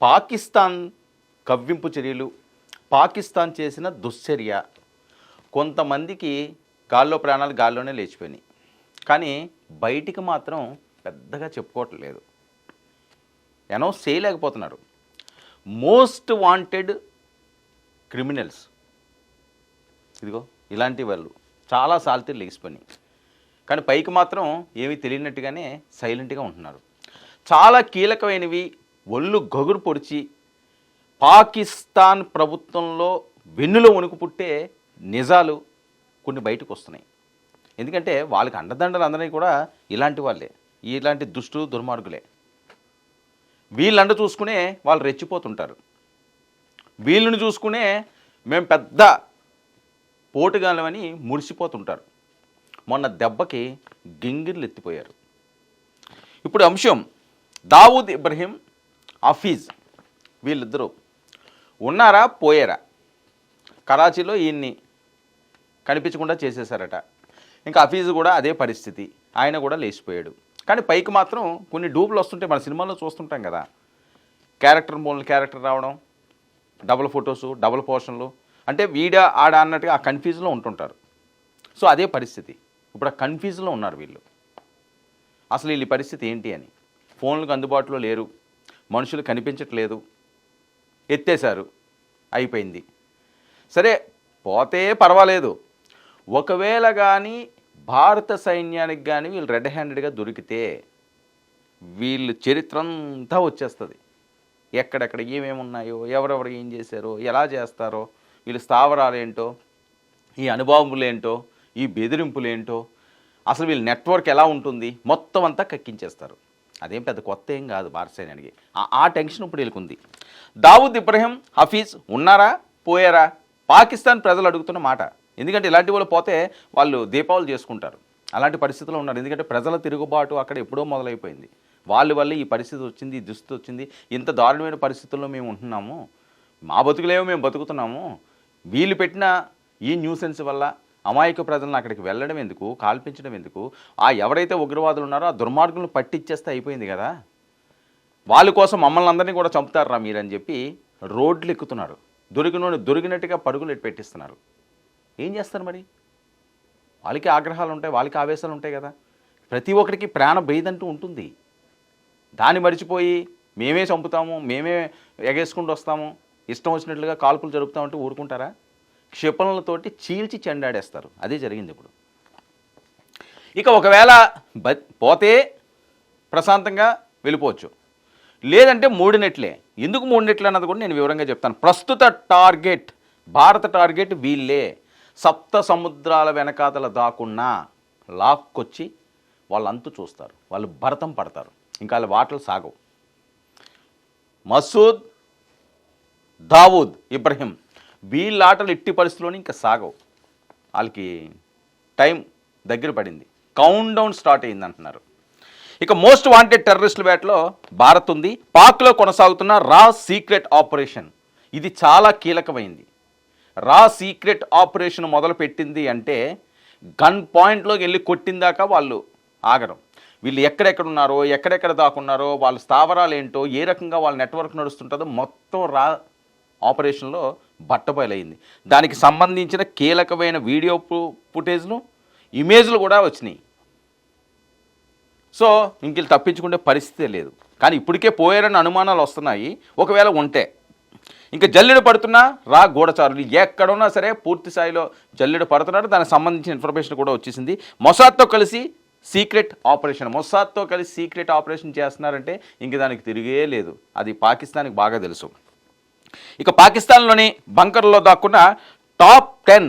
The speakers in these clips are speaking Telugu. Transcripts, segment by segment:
పాకిస్తాన్ కవ్వింపు చర్యలు, పాకిస్తాన్ చేసిన దుశ్చర్య కొంతమందికి గాల్లో ప్రాణాలు గాల్లోనే లేచిపోయినాయి. కానీ బయటికి మాత్రం పెద్దగా చెప్పుకోవట్లేదు, అనౌన్స్ చేయలేకపోతున్నారు. మోస్ట్ వాంటెడ్ క్రిమినల్స్ ఇదిగో ఇలాంటి వాళ్ళు చాలా సార్లు లేచిపోయినాయి. కానీ పైకి మాత్రం ఏమీ తెలియనట్టుగానే సైలెంట్గా ఉంటున్నారు. చాలా కీలకమైనవి ఒళ్ళు గగురు పొడిచి పాకిస్తాన్ ప్రభుత్వంలో వెన్నులో వణుకు పుట్టే నిజాలు కొన్ని బయటకు వస్తున్నాయి. ఎందుకంటే వాళ్ళకి అండదండలు అందరినీ కూడా ఇలాంటి వాళ్ళే, ఇలాంటి దుష్టులు దుర్మార్గులే. వీళ్ళండ చూసుకునే వాళ్ళు రెచ్చిపోతుంటారు, వీళ్ళని చూసుకునే మేము పెద్ద పోటుగాలమని మురిసిపోతుంటారు. మొన్న దెబ్బకి గింగిర్లు ఎత్తిపోయారు. ఇప్పుడు అంశం దావూద్ ఇబ్రహీం, హఫీజ్ వీళ్ళిద్దరూ ఉన్నారా పోయారా? కరాచీలో ఈయన్ని కనిపించకుండా చేసేశారట. ఇంకా హఫీజ్ కూడా అదే పరిస్థితి, ఆయన కూడా లేచిపోయాడు. కానీ పైకి మాత్రం కొన్ని డూపులు వస్తుంటాయి, మన సినిమాల్లో చూస్తుంటాం కదా, క్యారెక్టర్ మూలన క్యారెక్టర్ రావడం, డబుల్ ఫొటోసు, డబుల్ పోర్షన్లు, అంటే వీడ ఆడ అన్నట్టుగా ఆ కన్ఫ్యూజ్లో ఉంటుంటారు. సో అదే పరిస్థితి. ఇప్పుడు ఆ కన్ఫ్యూజ్లో ఉన్నారు వీళ్ళు. అసలు వీళ్ళ పరిస్థితి ఏంటి అని. ఫోన్లకు అందుబాటులో లేరు, మనుషులు కనిపించట్లేదు, ఎత్తేశారు, అయిపోయింది. సరే పోతే పర్వాలేదు, ఒకవేళ కానీ భారత సైన్యానికి కానీ వీళ్ళు రెడ్ హ్యాండెడ్గా దొరికితే వీళ్ళు చరిత్ర అంతా వచ్చేస్తుంది. ఎక్కడెక్కడ ఏమేమి ఉన్నాయో, ఎవరెవరు ఏం చేశారో, ఎలా చేస్తారో, వీళ్ళ స్థావరాలేంటో, ఈ అనుభవములేంటో, ఈ బెదిరింపులేంటో, అసలు వీళ్ళ నెట్వర్క్ ఎలా ఉంటుంది, మొత్తం అంతా కక్కించేస్తారు. అదేం పెద్ద కొత్త ఏం కాదు భారత సైన్యానికి. ఆ టెన్షన్ ఇప్పుడు వీళ్ళకుంది. దావూద్ ఇబ్రహీం, హఫీజ్ ఉన్నారా పోయారా? పాకిస్తాన్ ప్రజలు అడుగుతున్న మాట. ఎందుకంటే ఇలాంటి వాళ్ళు పోతే వాళ్ళు దీపావళి చేసుకుంటారు. అలాంటి పరిస్థితుల్లో ఉన్నారు. ఎందుకంటే ప్రజల తిరుగుబాటు అక్కడ ఎప్పుడో మొదలైపోయింది. వాళ్ళ వల్ల ఈ పరిస్థితి వచ్చింది, ఈ దుస్థితి వచ్చింది. ఇంత దారుణమైన పరిస్థితుల్లో మేము ఉంటున్నాము, మా బతుకులేమో మేము బతుకుతున్నాము, వీళ్ళు పెట్టిన ఈ న్యూసెన్స్ వల్ల అమాయక ప్రజలను అక్కడికి వెళ్ళడం ఎందుకు, కాల్పించడం ఎందుకు, ఆ ఎవరైతే ఉగ్రవాదులు ఉన్నారో ఆ దుర్మార్గులను పట్టించేస్తే అయిపోయింది కదా, వాళ్ళ కోసం మమ్మల్ని అందరినీ కూడా చంపుతారా మీరని చెప్పి రోడ్లు ఎక్కుతున్నారు. దొరికినట్టుగా పరుగులు పెట్టిస్తున్నారు. ఏం చేస్తారు మరి? వాళ్ళకి ఆగ్రహాలు ఉంటాయి, వాళ్ళకి ఆవేశాలు ఉంటాయి కదా. ప్రతి ఒక్కరికి ప్రాణ భేదంటూ ఉంటుంది. దాన్ని మరిచిపోయి మేమే చంపుతాము, మేమే ఎగేసుకుంటూ వస్తాము, ఇష్టం వచ్చినట్లుగా కాల్పులు జరుపుతామంటే ఊరుకుంటారా? క్షిపణులతోటి చీల్చి చెండాడేస్తారు. అదే జరిగింది ఇప్పుడు. ఇక ఒకవేళ పోతే ప్రశాంతంగా వెళ్ళిపోవచ్చు, లేదంటే మూడినట్లే. ఎందుకు మూడినట్లు అన్నది కూడా నేను వివరంగా చెప్తాను. ప్రస్తుత టార్గెట్, భారత టార్గెట్ వీళ్ళే. సప్త సముద్రాల వెనకాతల దాకున్నా లాక్కొచ్చి వాళ్ళంతు చూస్తారు, వాళ్ళు భరతం పడతారు. ఇంకా వాళ్ళ వాటలు సాగవు. మసూద్, దావూద్ ఇబ్రహీం వీళ్ళ ఆటలు ఎట్టి పరిస్థితుల్లోని ఇంకా సాగవు. వాళ్ళకి టైం దగ్గర పడింది, కౌంట్ డౌన్ స్టార్ట్ అయింది అంటున్నారు. ఇక మోస్ట్ వాంటెడ్ టెర్రరిస్టుల వేటలో భారత్ ఉంది. పాక్లో కొనసాగుతున్న రా సీక్రెట్ ఆపరేషన్ ఇది చాలా కీలకమైంది. రా సీక్రెట్ ఆపరేషన్ మొదలు పెట్టింది అంటే గన్ పాయింట్లోకి వెళ్ళి కొట్టిందాకా వాళ్ళు ఆగడం. వీళ్ళు ఎక్కడెక్కడ ఉన్నారో, ఎక్కడెక్కడ దాకున్నారో, వాళ్ళ స్థావరాలు ఏంటో, ఏ రకంగా వాళ్ళ నెట్వర్క్ నడుస్తుంటుందో మొత్తం రా ఆపరేషన్లో బట్టబయలైంది. దానికి సంబంధించిన కీలకమైన వీడియో ఫుటేజ్లు, ఇమేజ్లు కూడా వచ్చినాయి. సో ఇంక తప్పించుకునే పరిస్థితే లేదు. కానీ ఇప్పటికే పోయారని అనుమానాలు వస్తున్నాయి. ఒకవేళ ఉంటే ఇంకా జల్లెడ పడుతున్నా రా గూఢచారులు ఎక్కడున్నా సరే పూర్తి స్థాయిలో జల్లెడ పడుతున్నారు. దానికి సంబంధించిన ఇన్ఫర్మేషన్ కూడా వచ్చేసింది. మొసాద్తో కలిసి సీక్రెట్ ఆపరేషన్, మొసాద్తో కలిసి సీక్రెట్ ఆపరేషన్ చేస్తున్నారంటే ఇంక దానికి తిరిగే లేదు. అది పాకిస్తాన్కి బాగా తెలుసు. ఇక పాకిస్తాన్లోని బంకర్లో దాక్కున్న టాప్ 10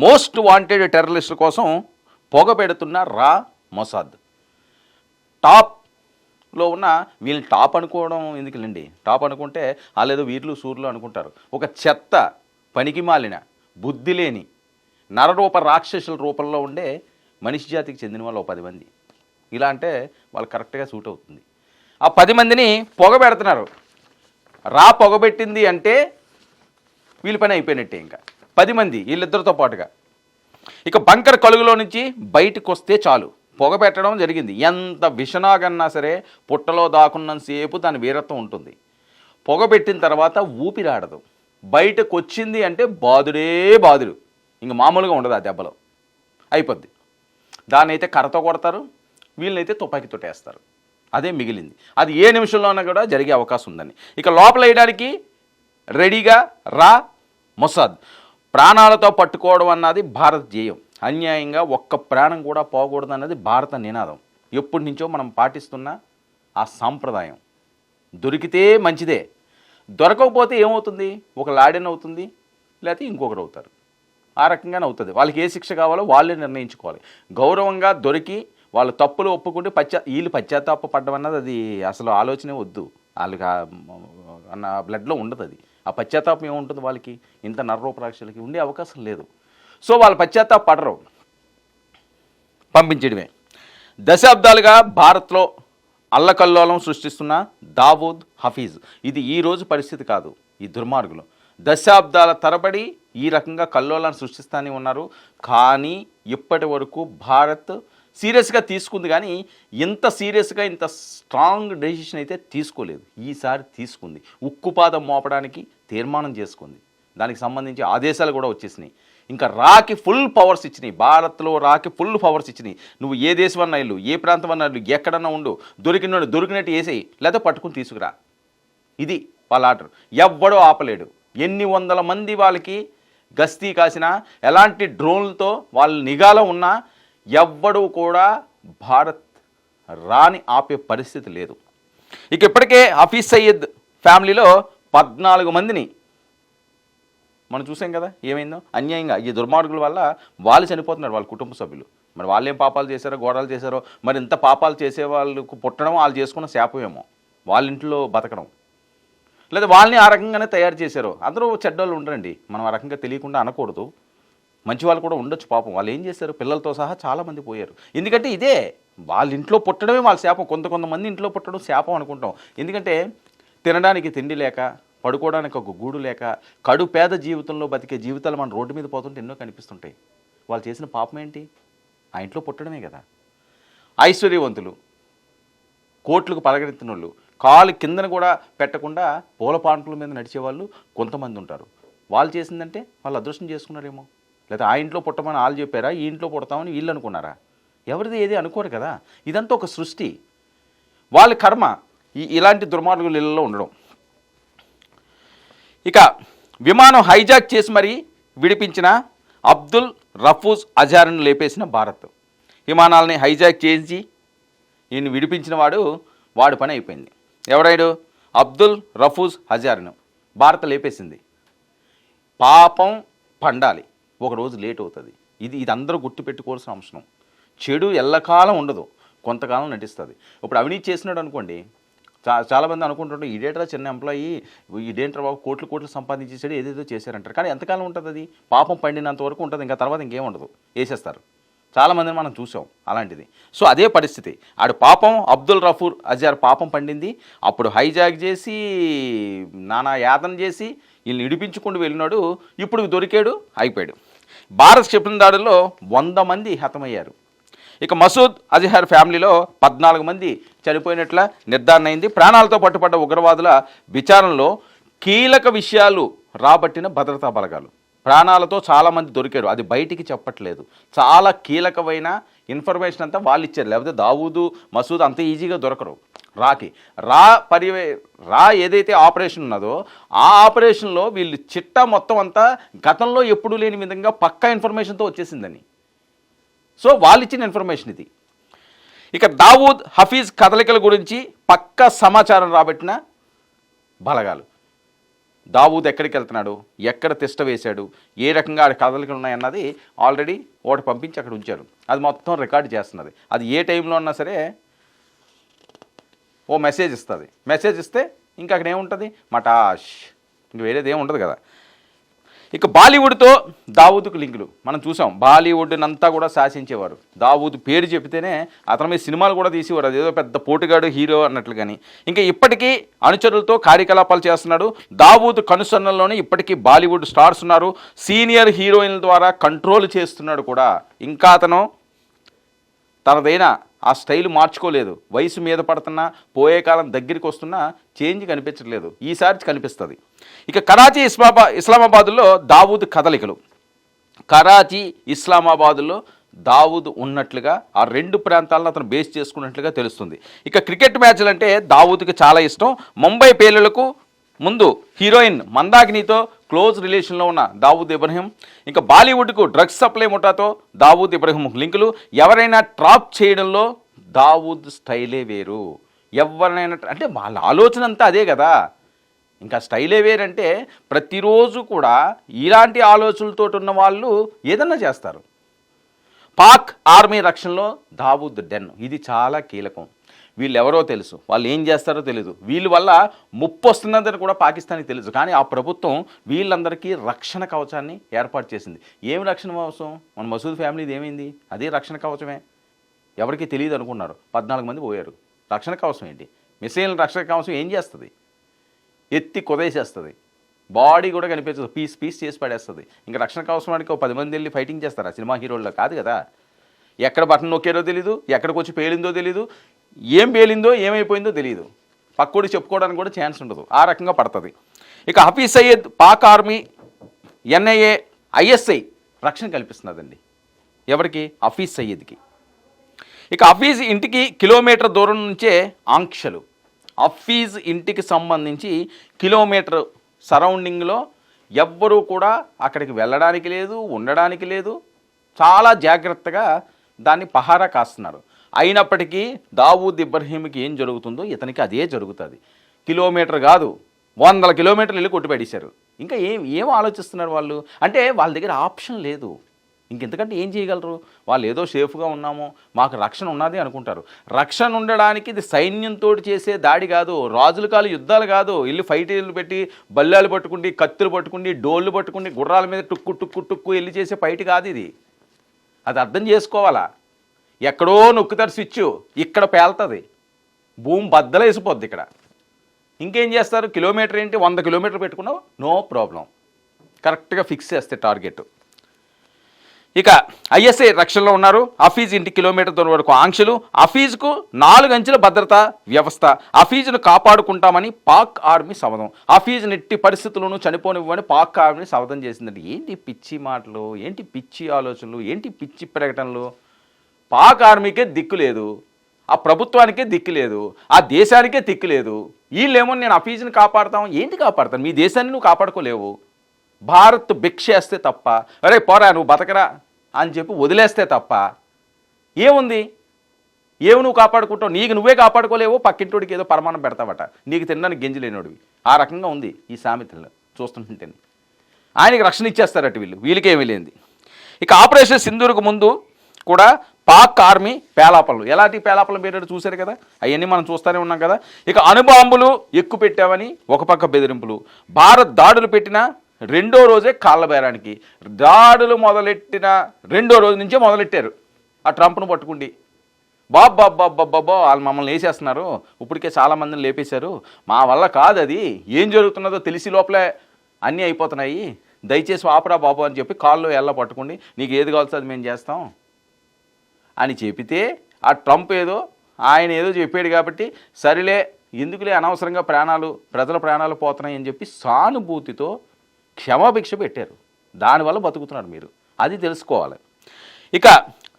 మోస్ట్ వాంటెడ్ టెర్రరిస్టుల కోసం పొగ పెడుతున్న రా మొసాద్. టాప్లో ఉన్న వీళ్ళని టాప్ అనుకోవడం ఎందుకులేండి, టాప్ అనుకుంటే వాళ్ళేదో వీర్లు సూర్లు అనుకుంటారు. ఒక చెత్త, పనికి మాలిన, బుద్ధి లేని, నరరూప రాక్షసుల రూపంలో ఉండే మనిషి జాతికి చెందిన వాళ్ళు 10 మంది. ఇలా అంటే వాళ్ళు కరెక్ట్గా సూట్ అవుతుంది. ఆ 10 మందిని పొగ పెడుతున్నారు. రా పొగబెట్టింది అంటే వీళ్ళ పని అయిపోయినట్టే. ఇంకా 10 మంది వీళ్ళిద్దరితో పాటుగా. ఇక బంకర్ కలుగులో నుంచి బయటకు వస్తే చాలు పొగ పెట్టడం జరిగింది. ఎంత విషనాగన్నా సరే పుట్టలో దాకున్నంతసేపు దాని వీరత్వం ఉంటుంది. పొగ పెట్టిన తర్వాత ఊపిరాడదు. బయటకు వచ్చింది అంటే బాదుడే బాదుడు, ఇంక మామూలుగా ఉండదు. ఆ దెబ్బలో అయిపోద్ది. దాన్ని అయితే కర్రతో కొడతారు, వీళ్ళనైతే తుపాకీతో వేస్తారు. అదే మిగిలింది. అది ఏ నిమిషంలోనూ కూడా జరిగే అవకాశం ఉందని. ఇక లోపల వేయడానికి రెడీగా రా మొసాద్. ప్రాణాలతో పట్టుకోవడం అన్నది భారత ధ్యేయం. అన్యాయంగా ఒక్క ప్రాణం కూడా పోకూడదు అన్నది భారత నినాదం. ఎప్పటి నుంచో మనం పాటిస్తున్న ఆ సాంప్రదాయం. దొరికితే మంచిదే, దొరకకపోతే ఏమవుతుంది? ఒక లాడెన్ అవుతుంది, లేకపోతే ఇంకొకరు అవుతారు. ఆ రకంగానే అవుతుంది. వాళ్ళకి ఏ శిక్ష కావాలో వాళ్ళే నిర్ణయించుకోవాలి. గౌరవంగా దొరికి వాళ్ళు తప్పులు ఒప్పుకుంటే వీళ్ళు పశ్చాత్తాప పడ్డం అన్నది అది అసలు ఆలోచనే వద్దు. వాళ్ళకి అన్న బ్లడ్లో ఉండదు. అది ఆ పశ్చాత్తాపం ఏముంటుంది వాళ్ళకి? ఇంత నరరూపరాక్షలకి ఉండే అవకాశం లేదు. సో వాళ్ళు పశ్చాత్తాప పడరు, పంపించడమే. దశాబ్దాలుగా భారత్లో అల్లకల్లోలం సృష్టిస్తున్న దావూద్ హఫీజ్ ఇది ఈరోజు పరిస్థితి కాదు. ఈ దుర్మార్గులు దశాబ్దాల తరబడి ఈ రకంగా కల్లోలాన్ని సృష్టిస్తూనే ఉన్నారు. కానీ ఇప్పటి వరకు భారత్ సీరియస్గా తీసుకుంది, కానీ ఇంత సీరియస్గా ఇంత స్ట్రాంగ్ డెసిషన్ అయితే తీసుకోలేదు. ఈసారి తీసుకుంది. ఉక్కుపాదం మోపడానికి తీర్మానం చేసుకుంది. దానికి సంబంధించి ఆదేశాలు కూడా వచ్చేసినాయి. ఇంకా రాకి ఫుల్ పవర్స్ ఇచ్చినాయి. భారత్లో రాకి ఫుల్ పవర్స్ ఇచ్చినాయి. నువ్వు ఏ దేశం అన్నా ఇల్లు, ఏ ప్రాంతం అన్నా ఇల్లు, ఎక్కడన్నా ఉండు, దొరికినట్టు వేసేయి, లేదా పట్టుకుని తీసుకురా. ఇది వాళ్ళ ఆర్డర్. ఎవ్వడో ఆపలేడు. ఎన్ని వందల మంది వాళ్ళకి గస్తీ కాసినా, ఎలాంటి డ్రోన్లతో వాళ్ళ నిఘాలో ఉన్నా ఎవ్వడూ కూడా భారత్ రాని ఆపే పరిస్థితి లేదు. ఇక ఇప్పటికే హఫీజ్ సయ్యద్ ఫ్యామిలీలో 14 మందిని మనం చూసాం కదా ఏమైందో. అన్యాయంగా ఈ దుర్మార్గుల వల్ల వాళ్ళు చనిపోతున్నారు, వాళ్ళ కుటుంబ సభ్యులు. మరి వాళ్ళు ఏం పాపాలు చేశారో, ఘోరాలు చేశారో, మరి ఇంత పాపాలు చేసే వాళ్ళకు పుట్టడం వాళ్ళు చేసుకున్న శాపమేమో, వాళ్ళ ఇంట్లో బతకడం, లేదా వాళ్ళని ఆ రకంగానే తయారు చేశారు. అందరూ చెడ్డోళ్ళు ఉండరండి, మనం ఆ రకంగా తెలియకుండా అనకూడదు. మంచి వాళ్ళు కూడా ఉండొచ్చు. పాపం వాళ్ళు ఏం చేశారు, పిల్లలతో సహా చాలామంది పోయారు. ఎందుకంటే ఇదే వాళ్ళ ఇంట్లో పుట్టడమే వాళ్ళ శాపం. కొంతమంది ఇంట్లో పుట్టడం శాపం అనుకుంటాం. ఎందుకంటే తినడానికి తిండి లేక, పడుకోవడానికి ఒక గూడు లేక, కడు పేద జీవితంలో బతికే జీవితాలు మన రోడ్డు మీద పోతుంటే ఎన్నో కనిపిస్తుంటాయి. వాళ్ళు చేసిన పాపం ఏంటి? ఆ ఇంట్లో పుట్టడమే కదా. ఐశ్వర్యవంతులు, కోట్లకు పలగెత్తిన వాళ్ళు, కాలు కిందన కూడా పెట్టకుండా పూల పాన్పుల మీద నడిచేవాళ్ళు కొంతమంది ఉంటారు. వాళ్ళు చేసిందంటే వాళ్ళు అదృష్టం చేసుకున్నారేమో, లేదా ఆ ఇంట్లో పుట్టమని వాళ్ళు చెప్పారా, ఈ ఇంట్లో పుడతామని వీళ్ళు అనుకున్నారా? ఎవరిది ఏది అనుకోరు కదా. ఇదంతా ఒక సృష్టి, వాళ్ళ కర్మ. ఇలాంటి దుర్మార్గుల ఇళ్లలో ఉండడం. ఇక విమానం హైజాక్ చేసి మరీ విడిపించిన అబ్దుల్ రఫూజ్ అజార్ను లేపేసిన భారత్. విమానాలని హైజాక్ చేసి ఈయన విడిపించిన వాడు పని అయిపోయింది. ఎవరైడు? అబ్దుల్ రఫూజ్ అజార్ను భారత్ లేపేసింది. పాపం పండాలి, ఒకరోజు లేట్ అవుతుంది. ఇది అందరూ గుర్తుపెట్టుకోవాల్సిన అంశం. చెడు ఎల్లకాలం ఉండదు, కొంతకాలం నటిస్తుంది. ఇప్పుడు అవినీతి చేసినాడు అనుకోండి, చాలామంది అనుకుంటుంటారు ఇదేంట్రా చిన్న ఎంప్లాయీ, ఇదేంట్రా బాబు కోట్లు సంపాదించేసాడు, ఏదేదో చేశారంటారు. కానీ ఎంతకాలం ఉంటుంది అది? పాపం పండినంత వరకు ఉంటుంది, ఇంకా తర్వాత ఇంకేం ఉండదు, వేసేస్తారు. చాలామందిని మనం చూసాం అలాంటిది. సో అదే పరిస్థితి. ఆడు పాపం అబ్దుల్ రఫూర్ అజార్ పాపం పండింది. అప్పుడు హైజాక్ చేసి నానా యాతన చేసి వీళ్ళని ఇడిపించుకుంటూ వెళ్ళినాడు. ఇప్పుడు దొరికాడు, అయిపోయాడు. భారత్ క్షిపణి దాడుల్లో 100 మంది హతమయ్యారు. ఇక మసూద్ అజహర్ ఫ్యామిలీలో 14 మంది చనిపోయినట్ల నిర్ధారణ అయింది. ప్రాణాలతో పట్టుబడ్డ ఉగ్రవాదుల విచారణలో కీలక విషయాలు రాబట్టిన భద్రతా బలగాలు. ప్రాణాలతో చాలామంది దొరికారు, అది బయటికి చెప్పట్లేదు. చాలా కీలకమైన ఇన్ఫర్మేషన్ అంతా వాళ్ళు ఇచ్చారు. లేకపోతే దావూదు మసూద్ అంత ఈజీగా దొరకరు. రా ఏదైతే ఆపరేషన్ ఉన్నదో ఆ ఆపరేషన్లో వీళ్ళు చిట్టా మొత్తం అంతా గతంలో ఎప్పుడూ లేని విధంగా పక్కా ఇన్ఫర్మేషన్తో వచ్చేసిందని. సో వాళ్ళు ఇచ్చిన ఇన్ఫర్మేషన్ ఇది. ఇక దావూద్ హఫీజ్ కదలికల గురించి పక్కా సమాచారం రాబట్టిన బలగాలు. దావూద్ ఎక్కడికి వెళ్తున్నాడు, ఎక్కడ తిష్ట వేశాడు, ఏ రకంగా ఆడ కదలికలు ఉన్నాయన్నది ఆల్రెడీ ఒకటి పంపించి అక్కడ ఉంచారు. అది మొత్తం రికార్డు చేస్తున్నది. అది ఏ టైంలో ఉన్నా సరే ఓ మెసేజ్ ఇస్తుంది. మెసేజ్ ఇస్తే ఇంకా అక్కడ ఏముంటుంది, మటాష్, ఇంక వేరేది ఏమి ఉండదు కదా. ఇక బాలీవుడ్తో దావూద్కు లింకులు మనం చూసాం. బాలీవుడ్నంతా కూడా శాసించేవారు. దావూద్ పేరు చెబితేనే అతని మీద సినిమాలు కూడా తీసేవారు. అదేదో పెద్ద పోటుగాడు హీరో అన్నట్లు. కానీ ఇంకా ఇప్పటికీ అనుచరులతో కార్యకలాపాలు చేస్తున్నాడు. దావూద్ కనుసన్నల్లోనే ఇప్పటికీ బాలీవుడ్ స్టార్స్ ఉన్నారు. సీనియర్ హీరోయిన్ల ద్వారా కంట్రోల్ చేస్తున్నాడు కూడా. ఇంకా అతను తనదైన ఆ స్టైల్ మార్చుకోలేదు. వయసు మీద పడుతున్నా, పోయే కాలం దగ్గరికి వస్తున్నా చేంజ్ కనిపించట్లేదు. ఈసారి కనిపిస్తుంది. ఇక కరాచీ ఇస్లామాబాద్లో దావూద్ కదలికలు. కరాచీ ఇస్లామాబాద్లో దావూద్ ఉన్నట్లుగా ఆ రెండు ప్రాంతాలను అతను బేస్ చేసుకున్నట్లుగా తెలుస్తుంది. ఇక క్రికెట్ మ్యాచ్లు అంటే దావూద్కి చాలా ఇష్టం. ముంబై పేలులకు ముందు హీరోయిన్ మందాకినితో క్లోజ్ రిలేషన్లో ఉన్న దావూద్ ఇబ్రహీం. ఇంకా బాలీవుడ్కు డ్రగ్స్ సప్లై ముఠాతో దావూద్ ఇబ్రహీం లింకులు. ఎవరైనా ట్రాప్ చేయడంలో దావూద్ స్టైలే వేరు. ఎవరినైనా అంటే వాళ్ళ ఆలోచన అంతా అదే కదా. ఇంకా స్టైలే వేరంటే ప్రతిరోజు కూడా ఇలాంటి ఆలోచనలతో ఉన్న వాళ్ళు ఏదన్నా చేస్తారు. పాక్ ఆర్మీ రక్షణలో దావూద్ డెన్, ఇది చాలా కీలకం. వీళ్ళు ఎవరో తెలుసు, వాళ్ళు ఏం చేస్తారో తెలియదు, వీళ్ళ వల్ల ముప్పు వస్తున్నదని కూడా పాకిస్తాన్కి తెలుసు. కానీ ఆ ప్రభుత్వం వీళ్ళందరికీ రక్షణ కవచాన్ని ఏర్పాటు చేసింది. ఏమి రక్షణ కవచం? మన మసూద్ ఫ్యామిలీది ఏమైంది? అదే రక్షణ కవచమే. ఎవరికి తెలియదు అనుకున్నారు, 14 మంది పోయారు. రక్షణ కవచం ఏంటి? మిసైల్ రక్షణ కవచం ఏం చేస్తుంది? ఎత్తి కుదేసేస్తుంది, బాడీ కూడా కనిపించదు, పీస్ పీస్ చేసి పడేస్తుంది. ఇంకా రక్షణ కవచం వాడికి 10 మంది వెళ్ళి ఫైటింగ్ చేస్తారా? సినిమా హీరోల్లో కాదు కదా. ఎక్కడ బటన్ నొక్కారో తెలీదు, ఎక్కడికి వచ్చి పేలిందో తెలీదు, ఏం పేలిందో ఏమైపోయిందో తెలియదు, పక్కోడికి చెప్పుకోవడానికి కూడా ఛాన్స్ ఉండదు. ఆ రకంగా పడుతుంది. ఇక Hafiz Saeed Pak army, NIA, ISI రక్షణ కల్పిస్తున్నదండి. ఎవరికి? హఫీజ్ సయ్యద్కి. ఇక హఫీజ్ ఇంటికి కిలోమీటర్ దూరం నుంచే ఆంక్షలు. హఫీజ్ ఇంటికి సంబంధించి కిలోమీటర్ సరౌండింగ్లో ఎవ్వరూ కూడా అక్కడికి వెళ్ళడానికి లేదు, ఉండడానికి లేదు. చాలా జాగ్రత్తగా దాన్ని పహారా కాస్తున్నారు. అయినప్పటికీ దావూద్ ఇబ్రహీంకి ఏం జరుగుతుందో ఇతనికి అదే జరుగుతుంది. కిలోమీటర్ కాదు, 100 కిలోమీటర్లు వెళ్ళి కొట్టిపెట్టేశారు. ఇంకా ఏం ఆలోచిస్తున్నారు వాళ్ళు? అంటే వాళ్ళ దగ్గర ఆప్షన్ లేదు. ఇంకెంతకంటే ఏం చేయగలరు? వాళ్ళు ఏదో సేఫ్గా ఉన్నామో, మాకు రక్షణ ఉన్నది అనుకుంటారు. రక్షణ ఉండడానికి ఇది సైన్యంతో చేసే దాడి కాదు, రాజుల కాలు యుద్ధాలు కాదు. వెళ్ళి ఫైట్లు పెట్టి బల్లాలు పట్టుకుండి, కత్తులు పట్టుకుండి, డోళ్ళు పట్టుకుండి, గుర్రాల మీద టుక్కు టుక్కు టుక్కు వెళ్ళి చేసే ఫైట్ కాదు ఇది. అది అర్థం చేసుకోవాలా. ఎక్కడో నొక్కుతారు స్విచ్, ఇక్కడ పేలుతుంది, భూమి బద్దలేసిపోద్ది ఇక్కడ. ఇంకేం చేస్తారు? కిలోమీటర్ ఏంటి, 100 కిలోమీటర్లు పెట్టుకున్నావు, నో ప్రాబ్లం, కరెక్ట్గా ఫిక్స్ చేస్తే టార్గెట్. ఇక ఐఎస్ఐ రక్షణలో ఉన్నారు. హఫీజ్ ఇంటి కిలోమీటర్ దూరం వరకు ఆంక్షలు. హఫీజ్కు 4 అంచెల భద్రతా వ్యవస్థ. హఫీజ్ను కాపాడుకుంటామని పాక్ ఆర్మీ శపథం. హఫీజ్ నెట్టి పరిస్థితులను చనిపోనివ్వని పాక్ ఆర్మీ శపథం చేసిందండి. ఏంటి పిచ్చి మాటలు, ఏంటి పిచ్చి ఆలోచనలు, ఏంటి పిచ్చి ప్రకటనలు? పాక్ ఆర్మీకే దిక్కు లేదు, ఆ ప్రభుత్వానికే దిక్కు లేదు, ఆ దేశానికే దిక్కు లేదు. వీళ్ళేమో నేను హఫీజ్ని కాపాడుతాం. ఏంటి కాపాడుతాను? మీ దేశాన్ని నువ్వు కాపాడుకోలేవు. భారత్ భిక్షేస్తే తప్ప, అరే పోరా నువ్వు బతకరా అని చెప్పి వదిలేస్తే తప్ప ఏముంది? ఏమి నువ్వు కాపాడుకుంటావు? నీకు నువ్వే కాపాడుకోలేవు, పక్కింటోడికి ఏదో పరమాణం పెడతావట, నీకు తినడానికి గింజ లేనోడివి. ఆ రకంగా ఉంది ఈ సామెతలు చూస్తుంటే. ఆయనకి రక్షణ ఇచ్చేస్తారట వీళ్ళు, వీళ్ళకేమీ లేనిది. ఇక ఆపరేషన్ సింధూర్కు ముందు కూడా పాక్ ఆర్మీ పేలాపనలు. ఎలాంటి పేలాపనలు పెట్టాడు చూశారు కదా, అవన్నీ మనం చూస్తూనే ఉన్నాం కదా. ఇక అణుబాంబులు ఎక్కువ పెట్టామని ఒక పక్క బెదిరింపులు. భారత్ దాడులు పెట్టిన 2వ రోజే కాళ్ళ బేరానికి. దాడులు మొదలెట్టిన 2వ రోజు నుంచే మొదలెట్టారు ఆ ట్రంప్ను పట్టుకుండి. బాబ్బా వాళ్ళు మమ్మల్ని వేసేస్తున్నారు, ఇప్పటికే చాలామందిని లేపేశారు, మా వల్ల కాదు, అది ఏం జరుగుతున్నదో తెలిసి లోపలే అన్నీ అయిపోతున్నాయి, దయచేసి ఆపరా బాబు అని చెప్పి కాళ్ళు ఎల్ల పట్టుకుండి, నీకు ఏది కావాల్సి అది మేము చేస్తాం అని చెబితే ఆ ట్రంప్ ఏదో ఆయన ఏదో చెప్పాడు కాబట్టి సరిలే ఎందుకులే అనవసరంగా ప్రజల ప్రాణాలు పోతున్నాయి అని చెప్పి సానుభూతితో క్షమాభిక్ష పెట్టారు. దానివల్ల బతుకుతున్నారు మీరు, అది తెలుసుకోవాలి. ఇక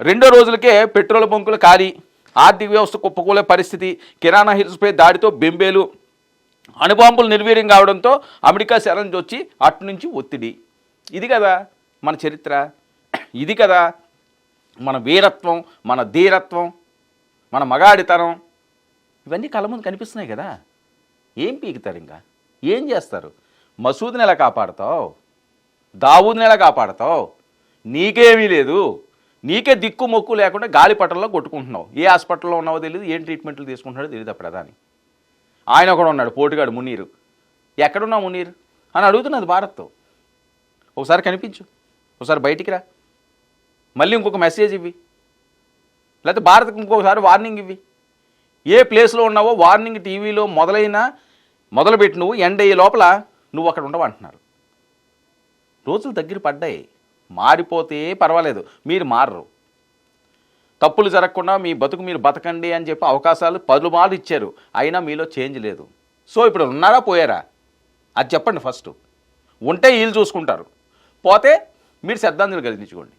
2వ రోజులకే పెట్రోల్ బంకులు ఖాళీ, ఆర్థిక వ్యవస్థ కుప్పకూలే పరిస్థితి. కిరాణా హిల్స్పై దాడితో బెంబేలు. అణుబాంబులు నిర్వీర్యం కావడంతో అమెరికా శరణ్ వచ్చి అటు నుంచి ఒత్తిడి. ఇది కదా మన చరిత్ర, ఇది కదా మన వీరత్వం, మన ధీరత్వం, మన మగాడితనం. ఇవన్నీ కళ్ళ ముందు కనిపిస్తున్నాయి కదా. ఏం పీకుతారు? ఇంకా ఏం చేస్తారు? మసూద్ని ఎలా కాపాడతావు? దావూద్ని ఎలా కాపాడతావు? నీకేమీ లేదు, నీకే దిక్కు మొక్కు లేకుండా గాలిపటంలో కొట్టుకుంటున్నావు. ఏ హాస్పిటల్లో ఉన్నావో తెలియదు, ఏం ట్రీట్మెంట్లు తీసుకుంటున్నాడో తెలియదు. ఆ ప్రధాని ఆయన కూడా ఉన్నాడు, పోటుగాడు మునీరు. ఎక్కడున్నావు మునీర్ అని అడుగుతున్నది భారత్. ఒకసారి కనిపించు, ఒకసారి బయటికి రా, మళ్ళీ ఇంకొక మెసేజ్ ఇవ్వి, లేకపోతే భారత్కి ఇంకొకసారి వార్నింగ్ ఇవ్వి. ఏ ప్లేస్లో ఉన్నావో వార్నింగ్ టీవీలో మొదలుపెట్టి నువ్వు ఎండ్ అయ్యే లోపల నువ్వు అక్కడ ఉండవంటున్నారు. రోజులు దగ్గర పడ్డాయి, మారిపోతే పర్వాలేదు, మీరు మారరు. తప్పులు జరగకుండా మీ బతుకు మీరు బతకండి అని చెప్పి అవకాశాలు పలుమార్లు ఇచ్చారు, అయినా మీలో చేంజ్ లేదు. సో ఇప్పుడు ఉన్నారా పోయారా అది చెప్పండి. ఫస్ట్ ఉంటే వీళ్ళు చూసుకుంటారు, పోతే మీరు శ్రద్ధాంజలి కలిగించుకోండి.